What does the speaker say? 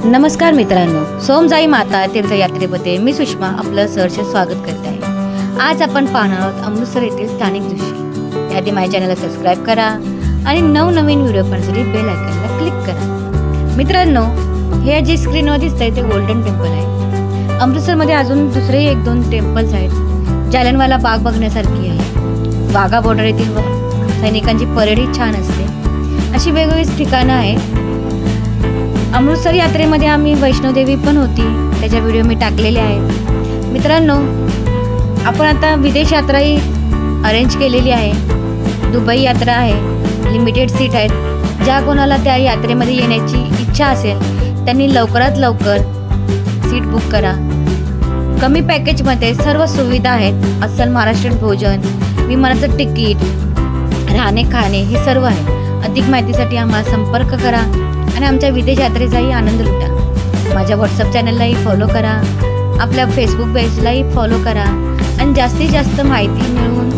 नमस्कार मित्रांनो, सोमजाई माता तीर्थयात्रेमध्ये मी सुषमा आपलं सहर्ष स्वागत करते आहे। आज आपण पाहणार आहोत अमृतसर येथील स्थानिक दृश्य। याआधी माझ्या चॅनलला सबस्क्राइब करा आणि नवनवीन व्हिडिओ पाहण्यासाठी बेल आयकॉनला क्लिक करा। मित्रांनो, हे जे स्क्रीनवर दिसतंय ते गोल्डन टेम्पल आहे। अमृतसरमध्ये अजून दुसरे एक दोन टेम्पल्स आहेत। जालियनवाला बाग बघण्यासारखी आहे। वाघा बॉर्डर येथील सैनिकांची परेड ही छान असते। अशी वेगवेगळी ठिकाणं आहेत। अमृतसर यात्रेमध्ये आम्ही वैष्णोदेवी पण होती, त्याच्या व्हिडिओ मी टाकलेले आहेत। मित्रांनो, आपण आता विदेश यात्राही अरेंज केलेली आहे। दुबई यात्रा आहे, लिमिटेड सीट आहेत। ज्या कोणाला त्या यात्रेमध्ये येण्याची इच्छा असेल त्यांनी लवकरात लवकर सीट बुक करा। कमी पॅकेजमध्ये सर्व सुविधा आहेत। अस्सल महाराष्ट्रीयन भोजन, विमानाचं तिकीट, राहणे खाणे हे सर्व आहे। अधिक माहितीसाठी आम्हाला संपर्क करा आणि आमच्या विदेश यात्रेचाही आनंद लुटा। माझ्या व्हॉट्सअप चॅनललाही फॉलो करा, आपल्या फेसबुक पेजलाही फॉलो करा आणि जास्तीत जास्त माहिती मिळवून